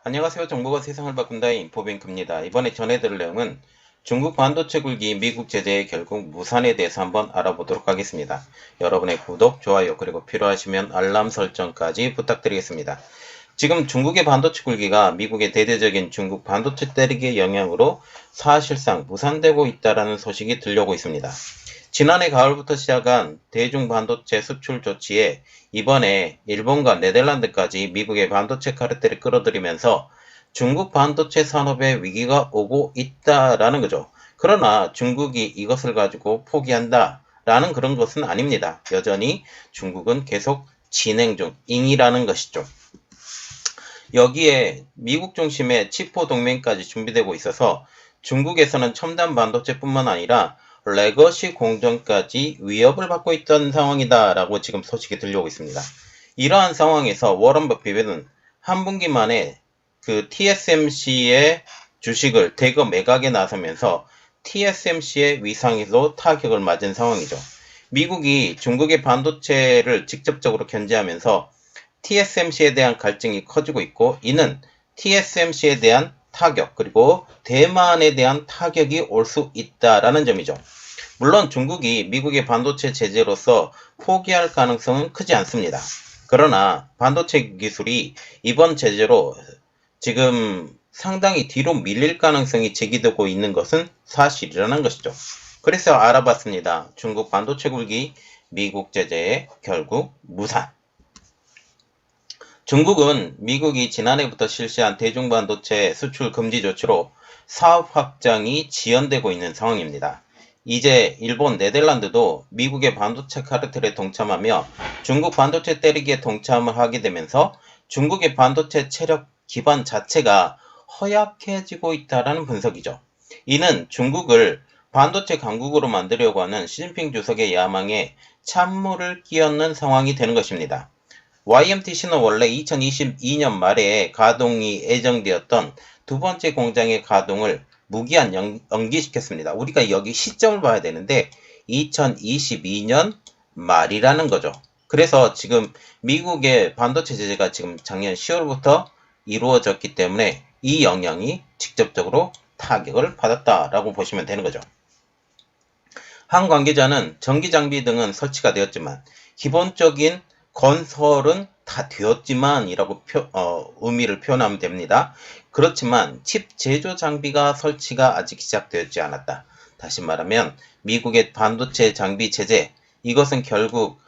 안녕하세요. 정보가 세상을 바꾼다 인포뱅크입니다. 이번에 전해드릴 내용은 중국 반도체 굴기 미국 제재의 결국 무산에 대해서 한번 알아보도록 하겠습니다. 여러분의 구독, 좋아요, 그리고 필요하시면 알람 설정까지 부탁드리겠습니다. 지금 중국의 반도체 굴기가 미국의 대대적인 중국 반도체 때리기의 영향으로 사실상 무산되고 있다는 소식이 들려오고 있습니다. 지난해 가을부터 시작한 대중 반도체 수출 조치에 이번에 일본과 네덜란드까지 미국의 반도체 카르텔을 끌어들이면서 중국 반도체 산업에 위기가 오고 있다라는 거죠. 그러나 중국이 이것을 가지고 포기한다라는 그런 것은 아닙니다. 여전히 중국은 계속 진행 중이라는 것이죠. 여기에 미국 중심의 치포 동맹까지 준비되고 있어서 중국에서는 첨단 반도체뿐만 아니라 레거시 공정까지 위협을 받고 있던 상황이다라고 지금 소식이 들려오고 있습니다. 이러한 상황에서 워런 버핏은 한 분기 만에 그 TSMC의 주식을 대거 매각에 나서면서 TSMC의 위상에도 타격을 맞은 상황이죠. 미국이 중국의 반도체를 직접적으로 견제하면서 TSMC에 대한 갈증이 커지고 있고, 이는 TSMC에 대한 타격, 그리고 대만에 대한 타격이 올 수 있다라는 점이죠. 물론 중국이 미국의 반도체 제재로서 포기할 가능성은 크지 않습니다. 그러나 반도체 기술이 이번 제재로 지금 상당히 뒤로 밀릴 가능성이 제기되고 있는 것은 사실이라는 것이죠. 그래서 알아봤습니다. 중국 반도체 굴기 미국 제재에 결국 무산. 중국은 미국이 지난해부터 실시한 대중반도체 수출 금지 조치로 사업 확장이 지연되고 있는 상황입니다. 이제 일본, 네덜란드도 미국의 반도체 카르텔에 동참하며 중국 반도체 때리기에 동참을 하게 되면서 중국의 반도체 체력 기반 자체가 허약해지고 있다는 분석이죠. 이는 중국을 반도체 강국으로 만들려고 하는 시진핑 주석의 야망에 찬물을 끼얹는 상황이 되는 것입니다. YMTC는 원래 2022년 말에 가동이 예정되었던 두 번째 공장의 가동을 무기한 연기시켰습니다. 우리가 여기 시점을 봐야 되는데 2022년 말이라는 거죠. 그래서 지금 미국의 반도체 제재가 지금 작년 10월부터 이루어졌기 때문에 이 영향이 직접적으로 타격을 받았다라고 보시면 되는 거죠. 한 관계자는 전기장비 등은 설치가 되었지만 기본적인 건설은 다 되었지만 이라고 의미를 표현하면 됩니다. 그렇지만 칩 제조 장비가 설치가 아직 시작되었지 않았다. 다시 말하면 미국의 반도체 장비 제재, 이것은 결국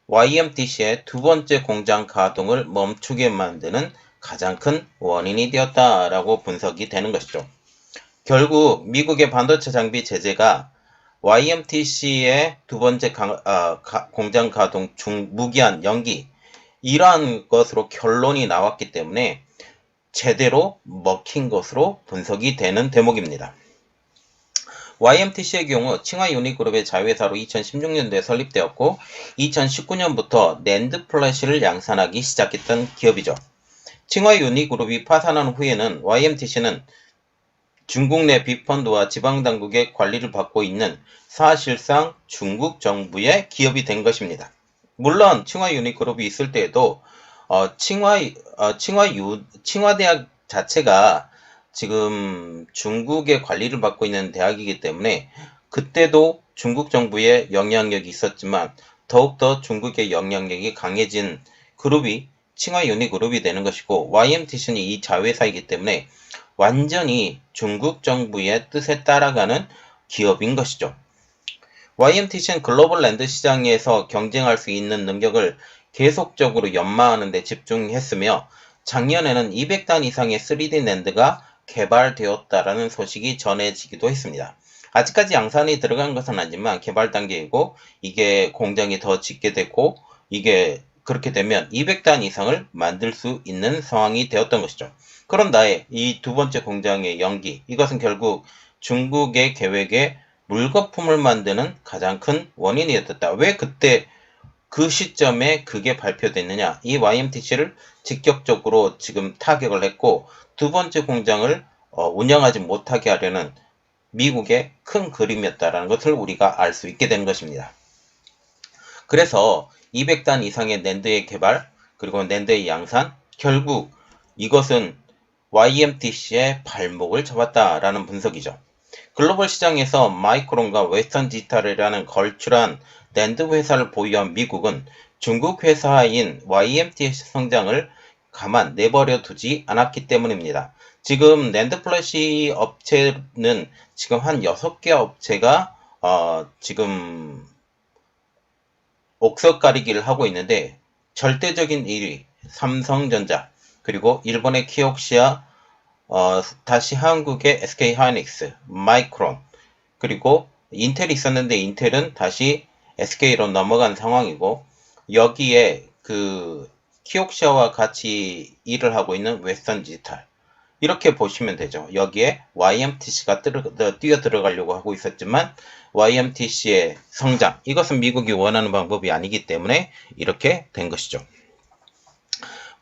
YMTC의 두 번째 공장 가동을 멈추게 만드는 가장 큰 원인이 되었다라고 분석이 되는 것이죠. 결국 미국의 반도체 장비 제재가 YMTC의 두 번째 공장 가동 중 무기한 연기, 이러한 것으로 결론이 나왔기 때문에 제대로 먹힌 것으로 분석이 되는 대목입니다. YMTC의 경우 칭화 유니그룹의 자회사로 2016년도에 설립되었고 2019년부터 낸드 플래시를 양산하기 시작했던 기업이죠. 칭화 유니그룹이 파산한 후에는 YMTC는 중국 내 빅펀드와 지방당국의 관리를 받고 있는 사실상 중국 정부의 기업이 된 것입니다. 물론 칭화 유니그룹이 있을 때에도 칭화대학 자체가 지금 중국의 관리를 받고 있는 대학이기 때문에 그때도 중국 정부의 영향력이 있었지만 더욱더 중국의 영향력이 강해진 그룹이 칭화 유니그룹이 되는 것이고, YMTC는 이 자회사이기 때문에 완전히 중국 정부의 뜻에 따라가는 기업인 것이죠. YMTC는 글로벌 랜드 시장에서 경쟁할 수 있는 능력을 계속적으로 연마하는 데 집중했으며 작년에는 200단 이상의 3D 낸드가 개발되었다라는 소식이 전해지기도 했습니다. 아직까지 양산이 들어간 것은 아니지만 개발 단계이고, 이게 공장이 더 짓게 됐고, 이게 그렇게 되면 200단 이상을 만들 수 있는 상황이 되었던 것이죠. 그런데 이 두 번째 공장의 연기, 이것은 결국 중국의 계획에 물거품을 만드는 가장 큰 원인이었다. 왜 그때 그 시점에 그게 발표됐느냐? 이 YMTC를 직접적으로 지금 타격을 했고, 두 번째 공장을 운영하지 못하게 하려는 미국의 큰 그림이었다는 것을 우리가 알 수 있게 된 것입니다. 그래서 200단 이상의 낸드의 개발, 그리고 낸드의 양산, 결국 이것은 YMTC의 발목을 잡았다라는 분석이죠. 글로벌 시장에서 마이크론과 웨스턴 디지털이라는 걸출한 낸드 회사를 보유한 미국은 중국 회사인 YMTC 성장을 가만 내버려 두지 않았기 때문입니다. 지금 낸드 플래시 업체는 지금 한 6개 업체가 지금 옥석 가리기를 하고 있는데 절대적인 1위 삼성전자, 그리고 일본의 키옥시아, 다시 한국의 SK하이닉스, 마이크론, 그리고 인텔이 있었는데 인텔은 다시 SK로 넘어간 상황이고, 여기에 그 키옥시아와 같이 일을 하고 있는 웨스턴 디지털, 이렇게 보시면 되죠. 여기에 YMTC가 뛰어 들어가려고 하고 있었지만 YMTC의 성장, 이것은 미국이 원하는 방법이 아니기 때문에 이렇게 된 것이죠.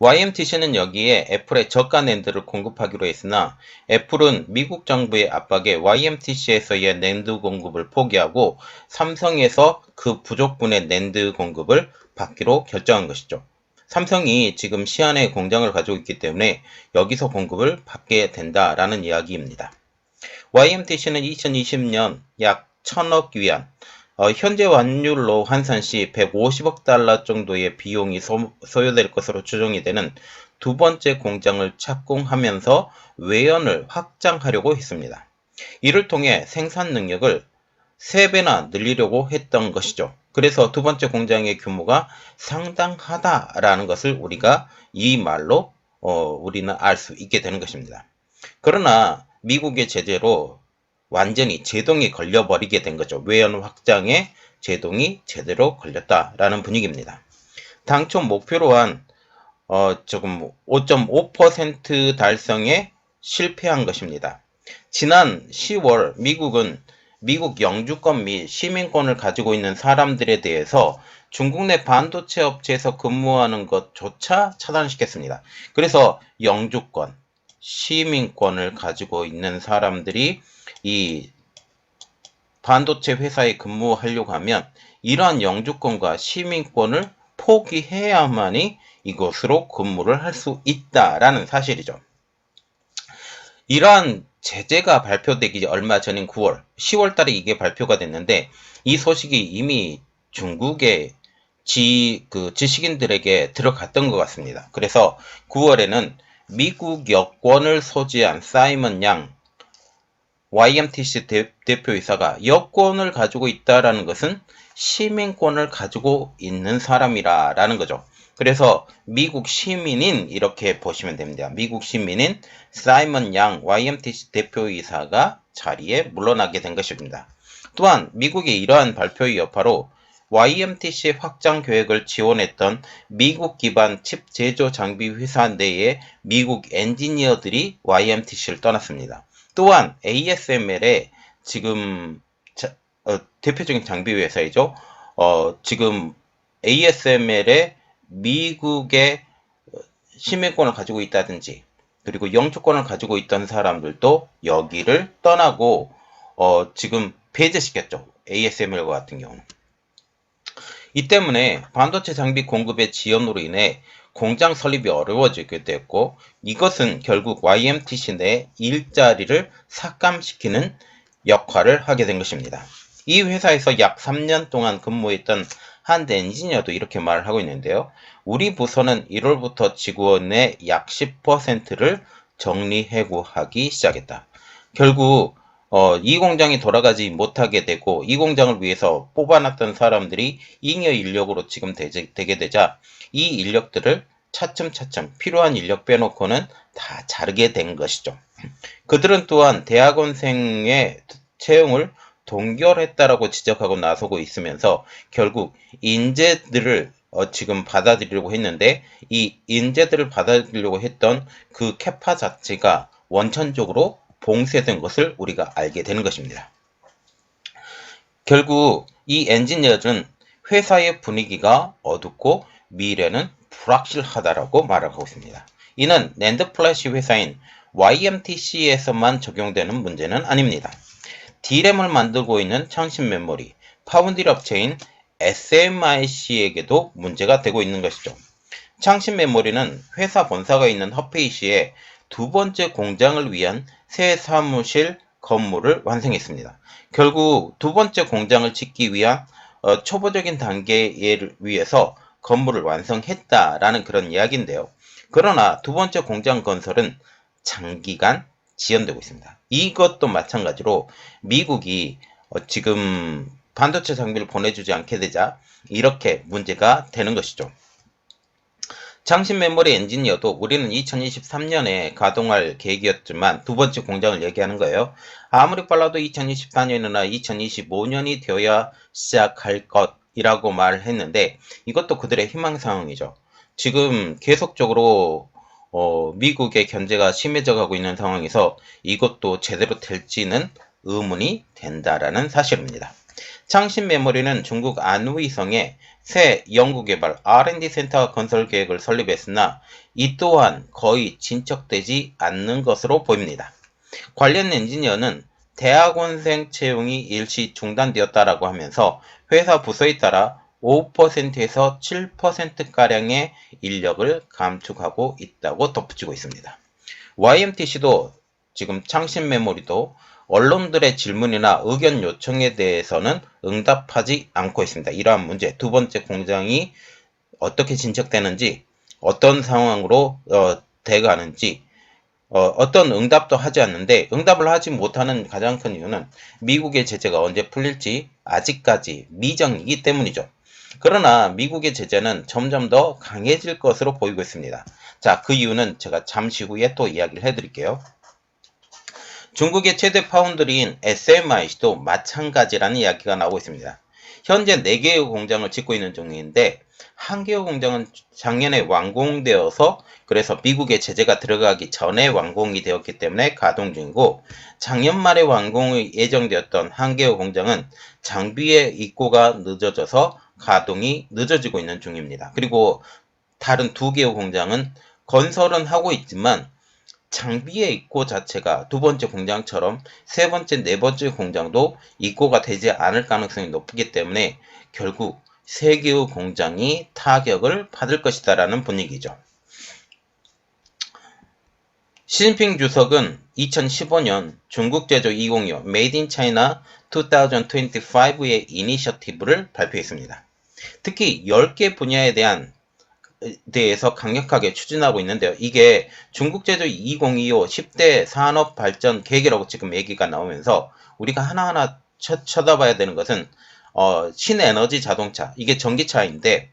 YMTC는 여기에 애플의 저가 낸드를 공급하기로 했으나 애플은 미국 정부의 압박에 YMTC에서의 낸드 공급을 포기하고 삼성에서 그 부족분의 낸드 공급을 받기로 결정한 것이죠. 삼성이 지금 시안에 공장을 가지고 있기 때문에 여기서 공급을 받게 된다라는 이야기입니다. YMTC는 2020년 약 1000억 위안, 현재 환율로 환산 시 150억 달러 정도의 비용이 소요될 것으로 추정이 되는 두 번째 공장을 착공하면서 외연을 확장하려고 했습니다. 이를 통해 생산 능력을 3배나 늘리려고 했던 것이죠. 그래서 두 번째 공장의 규모가 상당하다라는 것을 우리가 이 말로 우리는 알 수 있게 되는 것입니다. 그러나 미국의 제재로 완전히 제동이 걸려버리게 된 거죠. 외연 확장에 제동이 제대로 걸렸다라는 분위기입니다. 당초 목표로 한 조금 5.5% 달성에 실패한 것입니다. 지난 10월 미국은 미국 영주권 및 시민권을 가지고 있는 사람들에 대해서 중국 내 반도체 업체에서 근무하는 것조차 차단시켰습니다. 그래서 영주권, 시민권을 가지고 있는 사람들이 이 반도체 회사에 근무하려고 하면 이러한 영주권과 시민권을 포기해야만이 이곳으로 근무를 할 수 있다라는 사실이죠. 이러한 제재가 발표되기 얼마 전인 9월, 10월 달에 이게 발표가 됐는데 이 소식이 이미 중국의 지식인들에게 들어갔던 것 같습니다. 그래서 9월에는 미국 여권을 소지한 사이먼 양 YMTC 대표이사가 여권을 가지고 있다라는 것은 시민권을 가지고 있는 사람이라는 거죠. 그래서 미국 시민인, 이렇게 보시면 됩니다. 미국 시민인 사이먼 양 YMTC 대표이사가 자리에 물러나게 된 것입니다. 또한 미국의 이러한 발표의 여파로 YMTC 확장 계획을 지원했던 미국 기반 칩 제조 장비 회사 내의 미국 엔지니어들이 YMTC를 떠났습니다. 또한 ASML의 지금 대표적인 장비 회사이죠. 지금 ASML의 미국의 시민권을 가지고 있다든지 그리고 영주권을 가지고 있던 사람들도 여기를 떠나고 지금 배제시켰죠. ASML 같은 경우는. 이 때문에 반도체 장비 공급의 지연으로 인해 공장 설립이 어려워지게 됐고, 이것은 결국 YMTC 내 일자리를 삭감시키는 역할을 하게 된 것입니다. 이 회사에서 약 3년 동안 근무했던 한 엔지니어도 이렇게 말을 하고 있는데요. 우리 부서는 1월부터 직원의 약 10%를 정리해고하기 시작했다. 결국 이 공장이 돌아가지 못하게 되고 이 공장을 위해서 뽑아놨던 사람들이 잉여 인력으로 지금 되게 되자 이 인력들을 차츰차츰 필요한 인력 빼놓고는 다 자르게 된 것이죠. 그들은 또한 대학원생의 채용을 동결했다라고 지적하고 나서고 있으면서 결국 인재들을 지금 받아들이려고 했는데 이 인재들을 받아들이려고 했던 그 캐파 자체가 원천적으로 봉쇄된 것을 우리가 알게 되는 것입니다. 결국 이 엔지니어들은 회사의 분위기가 어둡고 미래는 불확실하다라고 말하고 있습니다. 이는 낸드 플래시 회사인 YMTC에서만 적용되는 문제는 아닙니다. D램을 만들고 있는 창신 메모리, 파운드리 업체인 SMIC에게도 문제가 되고 있는 것이죠. 창신 메모리는 회사 본사가 있는 허페이시에 두 번째 공장을 위한 새 사무실 건물을 완성했습니다. 결국 두 번째 공장을 짓기 위한 초보적인 단계를 위해서 건물을 완성했다라는 그런 이야기인데요. 그러나 두 번째 공장 건설은 장기간 지연되고 있습니다. 이것도 마찬가지로 미국이 지금 반도체 장비를 보내주지 않게 되자 이렇게 문제가 되는 것이죠. 장신 메모리 엔지니어도 우리는 2023년에 가동할 계획이었지만 두 번째 공장을 얘기하는 거예요. 아무리 빨라도 2024년이나 2025년이 되어야 시작할 것이라고 말을 했는데 이것도 그들의 희망사항이죠. 지금 계속적으로 미국의 견제가 심해져 가고 있는 상황에서 이것도 제대로 될지는 의문이 된다라는 사실입니다. 창신 메모리는 중국 안후이성에 새 연구개발 R&D 센터 건설 계획을 설립했으나 이 또한 거의 진척되지 않는 것으로 보입니다. 관련 엔지니어는 대학원생 채용이 일시 중단되었다라고 하면서 회사 부서에 따라 5%에서 7%가량의 인력을 감축하고 있다고 덧붙이고 있습니다. YMTC도 지금 창신 메모리도 언론들의 질문이나 의견 요청에 대해서는 응답하지 않고 있습니다. 이러한 문제, 두 번째 공장이 어떻게 진척되는지, 어떤 상황으로 돼가는지, 어떤 응답도 하지 않는데 응답을 하지 못하는 가장 큰 이유는 미국의 제재가 언제 풀릴지 아직까지 미정이기 때문이죠. 그러나 미국의 제재는 점점 더 강해질 것으로 보이고 있습니다. 자, 그 이유는 제가 잠시 후에 또 이야기를 해드릴게요. 중국의 최대 파운드리인 SMIC도 마찬가지라는 이야기가 나오고 있습니다. 현재 4개의 공장을 짓고 있는 중인데 1개의 공장은 작년에 완공되어서 그래서 미국의 제재가 들어가기 전에 완공이 되었기 때문에 가동 중이고 작년 말에 완공이 예정되었던 1개의 공장은 장비의 입고가 늦어져서 가동이 늦어지고 있는 중입니다. 그리고 다른 2개의 공장은 건설은 하고 있지만 장비의 입고 자체가 두 번째 공장처럼 세 번째, 네 번째 공장도 입고가 되지 않을 가능성이 높기 때문에 결국 세 개의 공장이 타격을 받을 것이다라는 분위기죠. 시진핑 주석은 2015년 중국 제조 2025 Made in China 2025의 이니셔티브를 발표했습니다. 특히 10개 분야에 대해서 강력하게 추진하고 있는데요. 이게 중국 제조 2025 10대 산업 발전 계획이라고 지금 얘기가 나오면서 우리가 하나하나 쳐다봐야 되는 것은 신에너지 자동차, 이게 전기차인데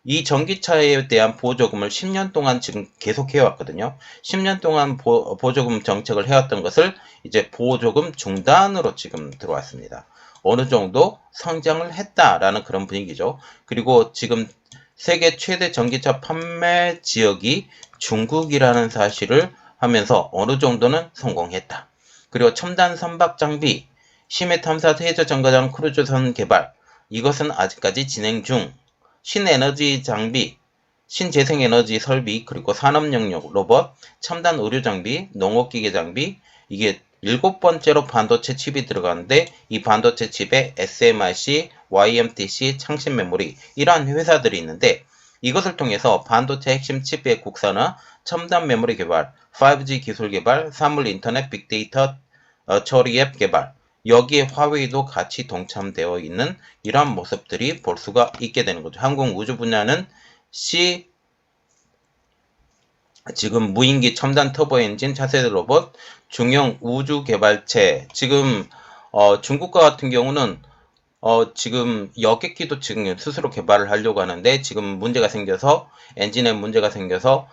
이 전기차에 대한 보조금을 10년 동안 지금 계속 해왔거든요. 10년 동안 보조금 정책을 해왔던 것을 이제 보조금 중단으로 지금 들어왔습니다. 어느 정도 성장을 했다라는 그런 분위기죠. 그리고 지금 세계 최대 전기차 판매 지역이 중국이라는 사실을 하면서 어느 정도는 성공했다. 그리고 첨단 선박 장비, 심해 탐사 해저 정거장 크루즈선 개발, 이것은 아직까지 진행 중. 신에너지 장비, 신재생에너지 설비, 그리고 산업 영역 로봇, 첨단 의료 장비, 농업기계 장비, 이게 7번째로 반도체 칩이 들어가는데 이 반도체 칩에 SMIC, YMTC, 창신 메모리 이러한 회사들이 있는데 이것을 통해서 반도체 핵심 칩의 국산화, 첨단 메모리 개발, 5G 기술 개발, 사물 인터넷 빅데이터 처리 앱 개발, 여기에 화웨이도 같이 동참되어 있는 이러한 모습들이 볼 수가 있게 되는 거죠. 항공 우주 분야는 지금 무인기 첨단 터보 엔진 차세대 로봇, 중형 우주 개발체, 지금 중국과 같은 경우는 지금 여객기도 지금 스스로 개발을 하려고 하는데 지금 문제가 생겨서 엔진에 문제가 생겨서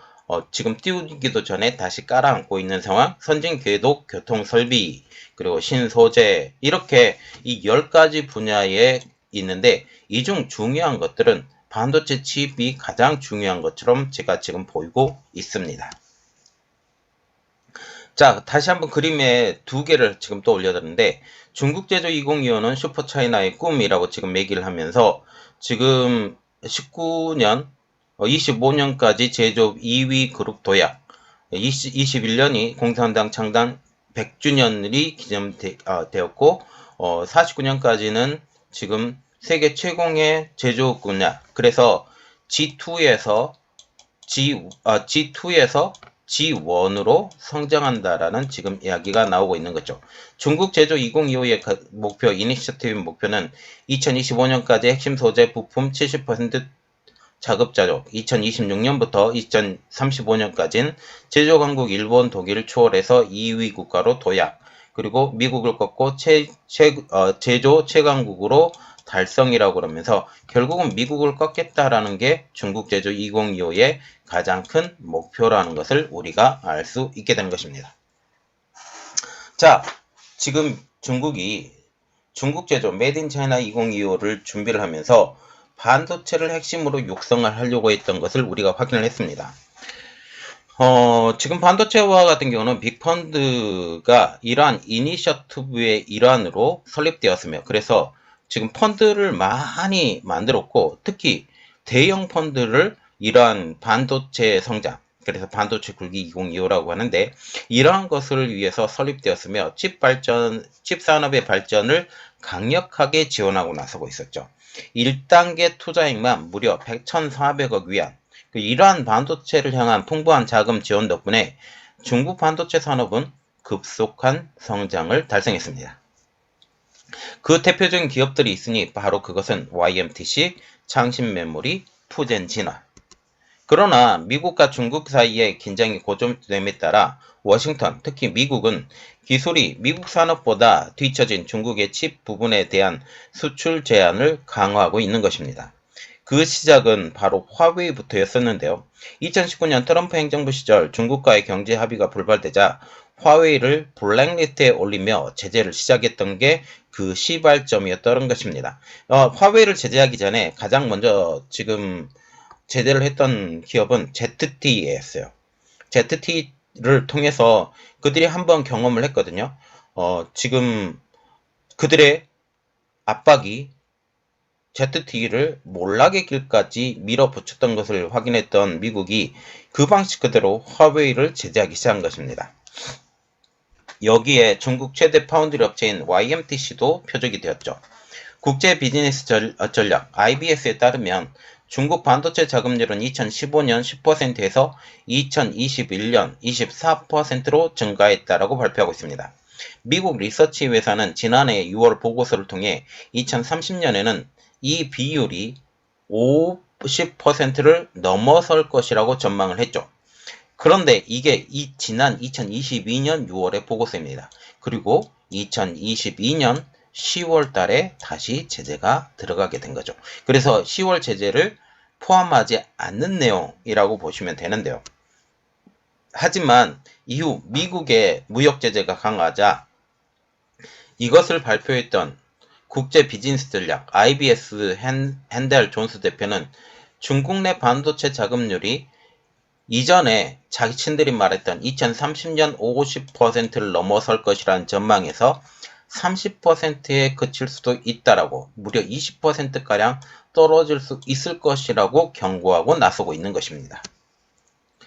지금 띄우기도 전에 다시 깔아앉고 있는 상황. 선진 궤도 교통 설비 그리고 신소재 이렇게 이 10가지 분야에 있는데 이 중 중요한 것들은 반도체 칩이 가장 중요한 것처럼 제가 지금 보이고 있습니다. 자, 다시 한번 그림에 2개를 지금 또 올려드렸는데 중국 제조 2025는 슈퍼차이나의 꿈이라고 지금 얘기를 하면서 지금 19년, 25년까지 제조업 2위 그룹 도약, 21년이 공산당 창당 100주년이 기념되었고 49년까지는 지금 세계 최공의 제조업 분야, 그래서 G2에서 G1으로 성장한다라는 지금 이야기가 나오고 있는 거죠. 중국 제조 2025의 목표, 이니셔티브 목표는 2025년까지 핵심 소재 부품 70% 자급자족, 2026년부터 2035년까지는 제조 강국 일본, 독일을 추월해서 2위 국가로 도약, 그리고 미국을 꺾고 제조 최강국으로 달성이라고 그러면서 결국은 미국을 꺾겠다라는 게 중국 제조 2025의 가장 큰 목표라는 것을 우리가 알 수 있게 된 것입니다. 자, 지금 중국이 중국 제조 메이드 인 차이나 2025를 준비를 하면서 반도체를 핵심으로 육성을 하려고 했던 것을 우리가 확인을 했습니다. 지금 반도체와 같은 경우는 빅펀드가 이러한 이니셔티브의 일환으로 설립되었으며, 그래서 지금 펀드를 많이 만들었고, 특히 대형 펀드를 이러한 반도체 성장, 그래서 반도체 굴기 2025라고 하는데, 이러한 것을 위해서 설립되었으며, 칩 산업의 발전을 강력하게 지원하고 나서고 있었죠. 1단계 투자액만 무려 1,400억 위안, 이러한 반도체를 향한 풍부한 자금 지원 덕분에 중국 반도체 산업은 급속한 성장을 달성했습니다. 그 대표적인 기업들이 있으니 바로 그것은 YMTC, 창신메모리, 푸젠진화. 그러나 미국과 중국 사이의 긴장이 고조됨에 따라 워싱턴, 특히 미국은 기술이 미국 산업보다 뒤처진 중국의 칩 부분에 대한 수출 제한을 강화하고 있는 것입니다. 그 시작은 바로 화웨이부터였었는데요. 2019년 트럼프 행정부 시절 중국과의 경제 합의가 불발되자 화웨이를 블랙리스트에 올리며 제재를 시작했던 게 그 시발점이었던 것입니다. 화웨이를 제재하기 전에 가장 먼저 지금 제재를 했던 기업은 ZTE였어요. ZT를 통해서 그들이 한번 경험을 했거든요. 지금 그들의 압박이 ZTE를 몰락의 길까지 밀어붙였던 것을 확인했던 미국이 그 방식 그대로 화웨이를 제재하기 시작한 것입니다. 여기에 중국 최대 파운드리 업체인 YMTC도 표적이 되었죠. 국제 비즈니스 전략 IBS에 따르면 중국 반도체 자금률은 2015년 10%에서 2021년 24%로 증가했다라고 발표하고 있습니다. 미국 리서치 회사는 지난해 6월 보고서를 통해 2030년에는 이 비율이 50%를 넘어설 것이라고 전망을 했죠. 그런데 이게 지난 2022년 6월의 보고서입니다. 그리고 2022년 10월 달에 다시 제재가 들어가게 된 거죠. 그래서 10월 제재를 포함하지 않는 내용이라고 보시면 되는데요. 하지만 이후 미국의 무역 제재가 강화하자 이것을 발표했던 국제 비즈니스 전략 IBS 핸델 존스 대표는 중국 내 반도체 자금률이 이전에 자신들이 말했던 2030년 50%를 넘어설 것이라는 전망에서 30%에 그칠 수도 있다라고, 무려 20%가량 떨어질 수 있을 것이라고 경고하고 나서고 있는 것입니다.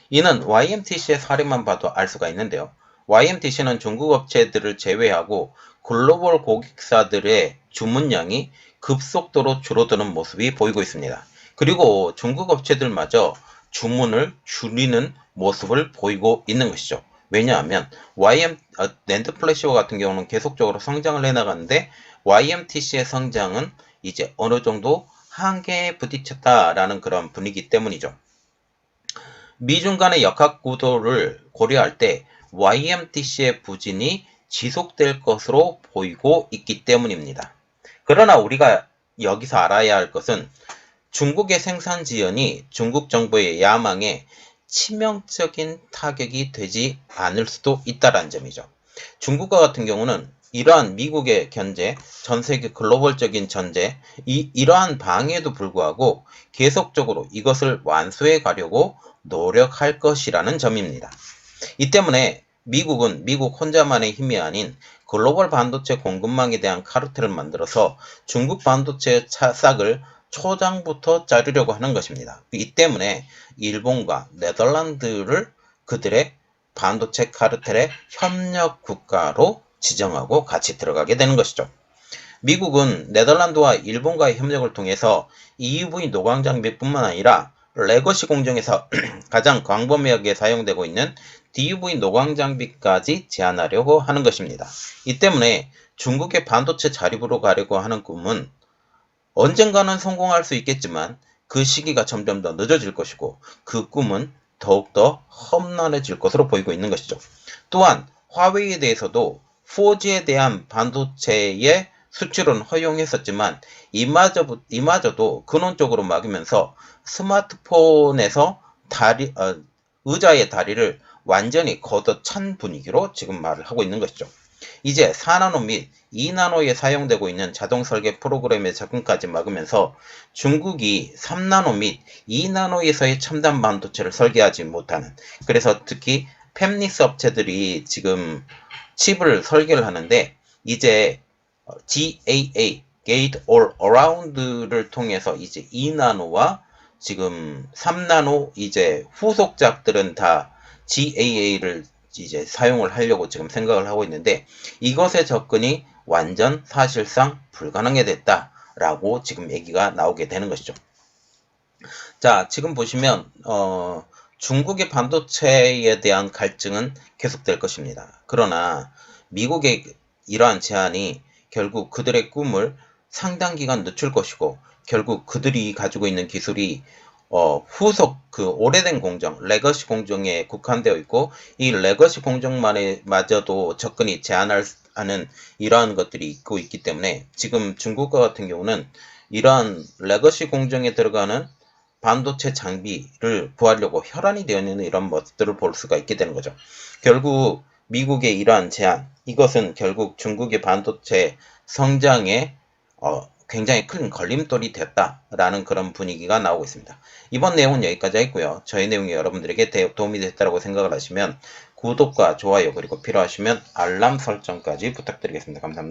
이는 YMTC의 사례만 봐도 알 수가 있는데요. YMTC는 중국 업체들을 제외하고 글로벌 고객사들의 주문량이 급속도로 줄어드는 모습이 보이고 있습니다. 그리고 중국 업체들마저 주문을 줄이는 모습을 보이고 있는 것이죠. 왜냐하면 낸드 플래시와 같은 경우는 계속적으로 성장을 해나가는데 YMTC의 성장은 이제 어느 정도 한계에 부딪혔다라는 그런 분위기 때문이죠. 미중 간의 역학 구도를 고려할 때 YMTC의 부진이 지속될 것으로 보이고 있기 때문입니다. 그러나 우리가 여기서 알아야 할 것은 중국의 생산 지연이 중국 정부의 야망에 치명적인 타격이 되지 않을 수도 있다는 점이죠. 중국과 같은 경우는 이러한 미국의 견제, 전 세계 글로벌적인 전제, 이러한 방해에도 불구하고 계속적으로 이것을 완수해 가려고 노력할 것이라는 점입니다. 이 때문에 미국은 미국 혼자만의 힘이 아닌 글로벌 반도체 공급망에 대한 카르텔을 만들어서 중국 반도체의 싹을 초장부터 자르려고 하는 것입니다. 이 때문에 일본과 네덜란드를 그들의 반도체 카르텔의 협력 국가로 지정하고 같이 들어가게 되는 것이죠. 미국은 네덜란드와 일본과의 협력을 통해서 EUV 노광 장비뿐만 아니라 레거시 공정에서 가장 광범위하게 사용되고 있는 DUV 노광 장비까지 제한하려고 하는 것입니다. 이 때문에 중국의 반도체 자립으로 가려고 하는 꿈은 언젠가는 성공할 수 있겠지만 그 시기가 점점 더 늦어질 것이고 그 꿈은 더욱더 험난해질 것으로 보이고 있는 것이죠. 또한 화웨이에 대해서도 4G에 대한 반도체의 수출은 허용했었지만 이마저도 근원적으로 막으면서 스마트폰에서 의자의 다리를 완전히 걷어찬 분위기로 지금 말을 하고 있는 것이죠. 이제 4나노 및 2나노에 사용되고 있는 자동 설계 프로그램의 접근까지 막으면서 중국이 3나노 및 2나노에서의 첨단 반도체를 설계하지 못하는, 그래서 특히 팹리스 업체들이 지금 칩을 설계를 하는데 이제 GAA Gate All Around를 통해서 이제 2나노와 지금 3나노 이제 후속작들은 다 GAA를 이제 사용을 하려고 지금 생각을 하고 있는데 이것의 접근이 완전 사실상 불가능해 됐다라고 지금 얘기가 나오게 되는 것이죠. 자, 지금 보시면 중국의 반도체에 대한 갈증은 계속될 것입니다. 그러나 미국의 이러한 제한이 결국 그들의 꿈을 상당 기간 늦출 것이고 결국 그들이 가지고 있는 기술이 후속 그 오래된 공정, 레거시 공정에 국한되어 있고 이 레거시 공정마저도 접근이 제한하는 이러한 것들이 있기 때문에 지금 중국과 같은 경우는 이러한 레거시 공정에 들어가는 반도체 장비를 구하려고 혈안이 되어 있는 이런 모습들을 볼 수가 있게 되는 거죠. 결국 미국의 이러한 제한, 이것은 결국 중국의 반도체 성장에 굉장히 큰 걸림돌이 됐다라는 그런 분위기가 나오고 있습니다. 이번 내용은 여기까지 했고요. 저희 내용이 여러분들에게 도움이 됐다고 생각을 하시면 구독과 좋아요 그리고 필요하시면 알람 설정까지 부탁드리겠습니다. 감사합니다.